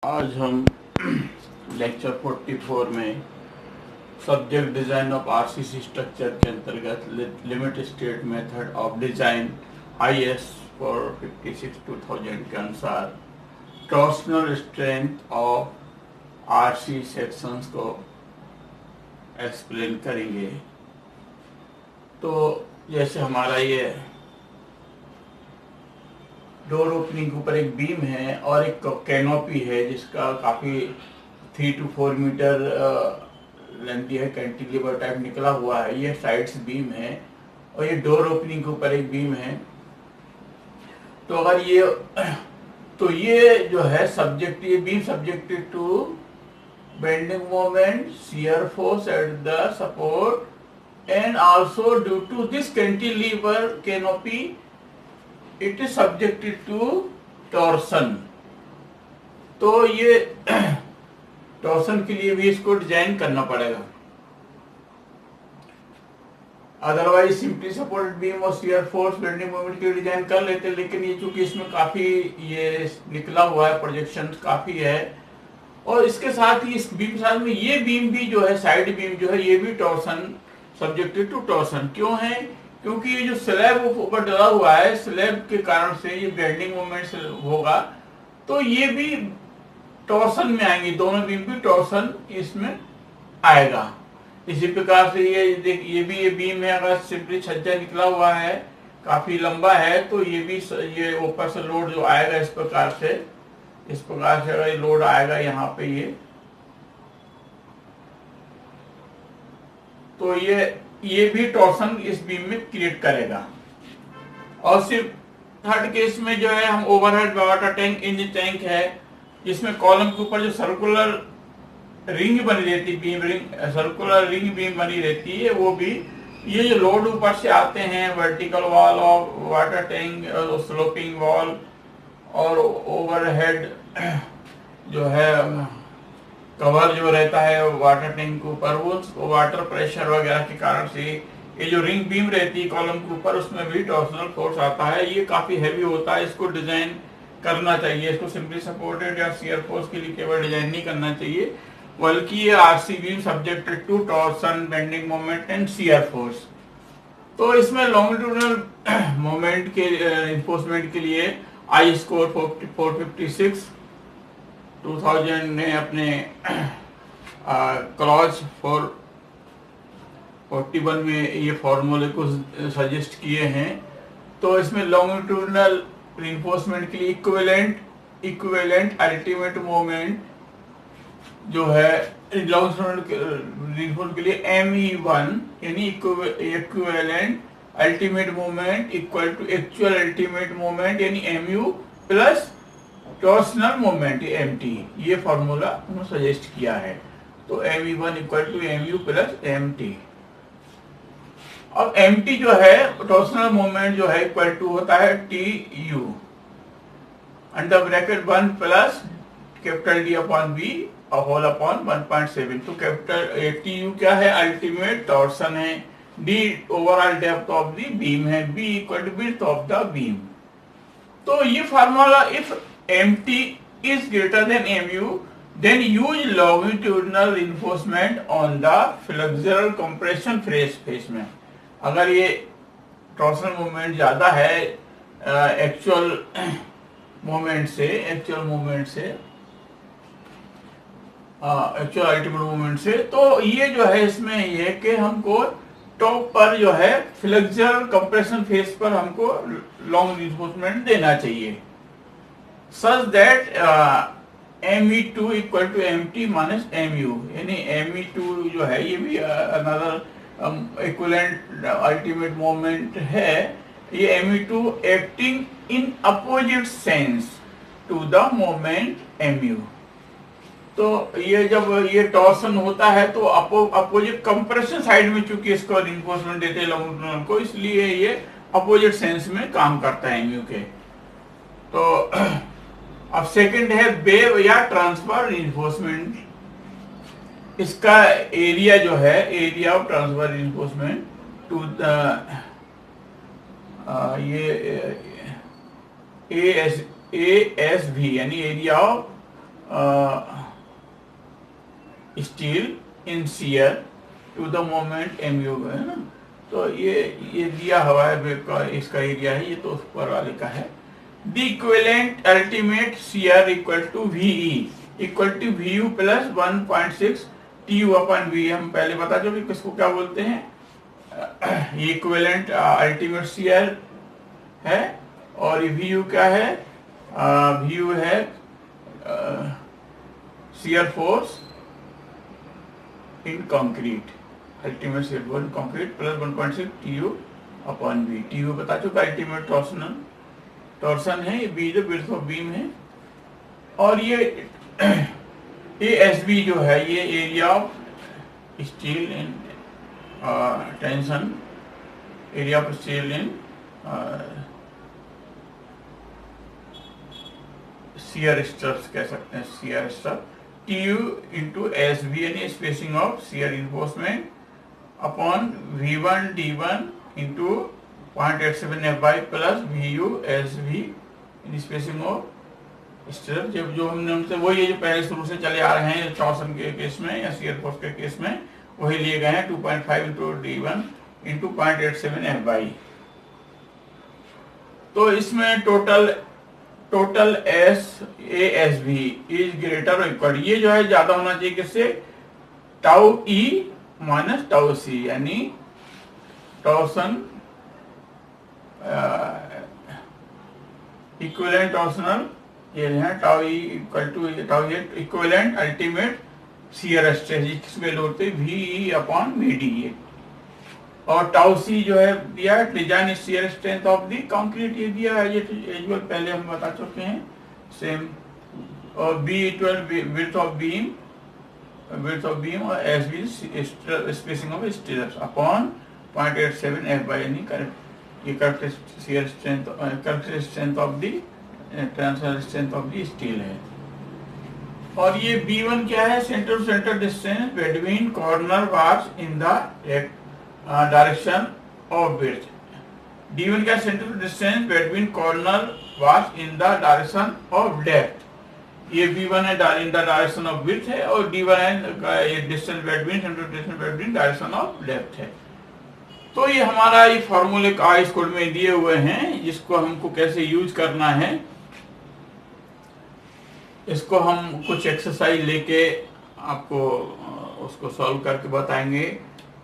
आज हम लेक्चर 44 में subject design of RCC structure के अंतर्गत limit state method of design IS 456/2000 के अनुसार torsional strength of RC sections को एक्सप्लेन करेंगे। तो जैसे हमारा ये डोर ओपनिंग के ऊपर एक बीम है और एक कैनोपी है जिसका काफ़ी 3 to 4 मीटर लेंथी है, कैंटिलीवर टाइप निकला हुआ है। ये साइड्स बीम है और ये डोर ओपनिंग के ऊपर एक बीम है। तो अगर ये जो है सब्जेक्ट, ये beam subjected to bending moment, shear force at the support and also due to this cantilever canopy it is subjected to torsion. तो ये टॉर्सन के लिए भी इसको डिजाइन करना पड़ेगा, अदरवाइज सिंपली सपोर्टेड बीम और शियर फोर्स बेंडिंग मोमेंट के डिजाइन कर लेते, लेकिन ये चूंकि इसमें काफी ये निकला हुआ है, प्रोजेक्शन काफी है, और इसके साथ ही इस बीम साथ में ये बीम भी जो है, साइड बीम जो है, ये भी टॉर्सन सब्जेक्टेड टू टॉर्सन। क्यों है? क्योंकि ये जो स्लैब ऊपर डला हुआ है, स्लैब के कारण से ये बेंडिंग मोमेंट होगा, तो ये भी टॉर्सन में आएंगे, दोनों बीम भी टॉर्सन इसमें आएगा। इसी प्रकार से ये भी ये बीम है, अगर सिंपली छज्जा निकला हुआ है, काफी लंबा है, तो ये भी ये ऊपर से लोड जो आएगा इस प्रकार से अगर ये लोड आएगा यहाँ पे ये, तो ये भी टॉर्सन इस बीम में क्रिएट करेगा। और सिर्फ थर्ड केस में जो है हम overhead water tank, inch tank है, जिसमें कॉलम के ऊपर जो सर्कुलर रिंग बनी रहती है, सर्कुलर रिंग बीम बनी रहती है, वो भी ये जो लोड ऊपर से आते हैं, वर्टिकल वॉल और वाटर टैंक, स्लोपिंग वॉल और ओवरहेड जो है कवर जो रहता है वाटर टैंक के ऊपर, वो वाटर प्रेशर वगैरह के कारण से ये जो रिंग बीम रहती है कॉलम के ऊपर, उसमें भी टॉर्सनल फोर्स आता है। ये काफी हैवी होता है, इसको डिजाइन करना चाहिए, इसको सिंपली सपोर्टेड या शियर फोर्स के लिए केवल डिजाइन नहीं करना चाहिए, बल्कि ये RC beam subjected to torsion, bending moment and shear force. तो इसमें लॉन्गिट्यूडनल मोमेंट के एनफोर्समेंट के लिए आई स्कोर 456 2000 ने अपने क्लॉज 41 में ये फॉर्मूले को सजेस्ट किए हैं। तो इसमें लॉन्गिट्यूडनल रिइंफोर्समेंट के लिए इक्विवेलेंट अल्टीमेट मोमेंट जो है लॉन्गिट्यूडनल के लिए ME1 यानी equivalent ultimate moment equal to actual ultimate moment यानी MU plus torsional moment MT, ये फॉर्मूला उन्होंने सजेस्ट किया है। तो ME1 equal to MU plus MT। अब MT जो है टॉर्सनल मोमेंट जो है इक्वल टू होता है TU under bracket 1 plus capital D upon B whole upon 1.7। तो कैपिटल TU क्या है? अल्टीमेट टॉर्सन है, D overall depth of the beam है, B equal to width of the beam. तो ये formula, if MT is greater than MU, then use longitudinal reinforcement on the flexural compression face में। अगर ये torsional moment ज्यादा है actual moment से, actual ultimate moment से, तो ये जो है इसमें ये कि हमको टॉप पर जो है फ्लेक्सुरल कंप्रेशन फेस पर हमको लॉन्ग रिइंफोर्समेंट देना चाहिए, such that ME2 equal to MT minus MU, यानी ME2 जो है ये भी अनदर इक्विवेलेंट अल्टीमेट मोमेंट है। ये ME2 acting in opposite sense to the moment MU। तो ये जब ये टॉर्सन होता है तो अपोजिट कंप्रेशन साइड में चूंकि इसको रिइंफोर्समेंट देते हैं लॉन्गिट्यूडनल को, इसलिए ये अपोजिट सेंस में काम करता है MU के। तो अब सेकंड है वेव या ट्रांसफर रिइंफोर्समेंट। इसका एरिया जो है, area of transfer reinforcement to the ये ASV यानी area of steel in shear to the moment mu है ना। तो ये दिया हुआ है, इसका एरिया है, ये तो ऊपर वाले का है। The equivalent ultimate shear equal to VE equal to VU plus 1.6 TU upon V। हम पहले बता चुके किसको क्या बोलते हैं। ये इक्विवेलेंट अल्टीमेट शियर है और ये VU क्या है, VU है shear force in concrete, ultimate shear force in concrete plus 1.6 TU upon V। TU बता चुका अल्टीमेट टॉर्सन है, ये B जो विड्थ ऑफ बीम है। और ये ASB जो है ये area of steel in tension, area of steel in shear stirrups कह सकते हैं, shear stirrup. TU into SB यानी spacing of shear reinforcement upon V1 D1 into 0.87 FY plus VU SB in spacing of stirrup. जब जो हमने उनसे वही है जो पहले शुरू से चले आ रहे हैं टॉर्सन के केस में या शियर फोर्स के केस में, वही लिए गए हैं 2.5 इंटू D1 इंटू 0.87 FY। तो इसमें टोटल ASB इज ग्रेटर और इक्वल, ये जो है ज्यादा होना चाहिए किससे, tau E minus tau C, यानी टॉर्सन इक्विवेलेंट टॉर्सनल ये है tau E equal to tau E equivalent ultimate shear stress किसमें लोड थे VE अपॉन VD। और टाउ C जो है दिया है design shear strength of the concrete, ये दिया है, ये एजुअल पहले हम बता चुके हैं सेम। और B12 विड्थ ऑफ बीम और SB spacing of steels upon 0.87 FY यानी ये correct shear strength, correct strength of the tensile strength of the steel है। और ये B1 क्या है, centre to centre distance between corner bars in the direction of width. D1 क्या, centre to distance between corner bars in the direction of depth. ये B1 है in the direction of width है और D1 है ये distance between centre to distance between direction of depth है। तो ये हमारा ये फॉर्मूले इस कोड में दिए हुए हैं, जिसको हमको कैसे यूज करना है, इसको हम कुछ एक्सरसाइज लेके आपको उसको सॉल्व करके बताएंगे।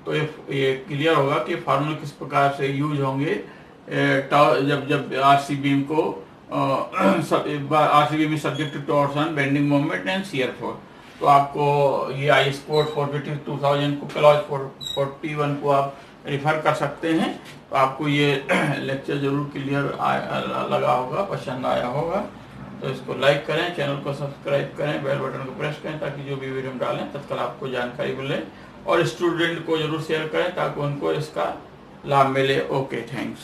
तो ये क्लियर होगा कि फार्मूले किस प्रकार से यूज होंगे जब आरसी बीम को RC beam subject to torsion, bending moment and shear force. तो आपको ये IS कोड 450-2000 को क्लॉज 41 को आप रिफर कर सकते हैं। तो आपको ये लेक्चर जरूर क्लियर लगा होगा, पसंद आया होगा। तो इसको लाइक करें, चैनल को सब्सक्राइब करें, बेल बटन को प्रेस करें ताकि जो भी वीडियो हम डालें तत्काल आपको जानकारी मिले। और स्टूडेंट को जरूर शेयर करें ताकि उनको इसका लाभ मिले। Okay, thanks.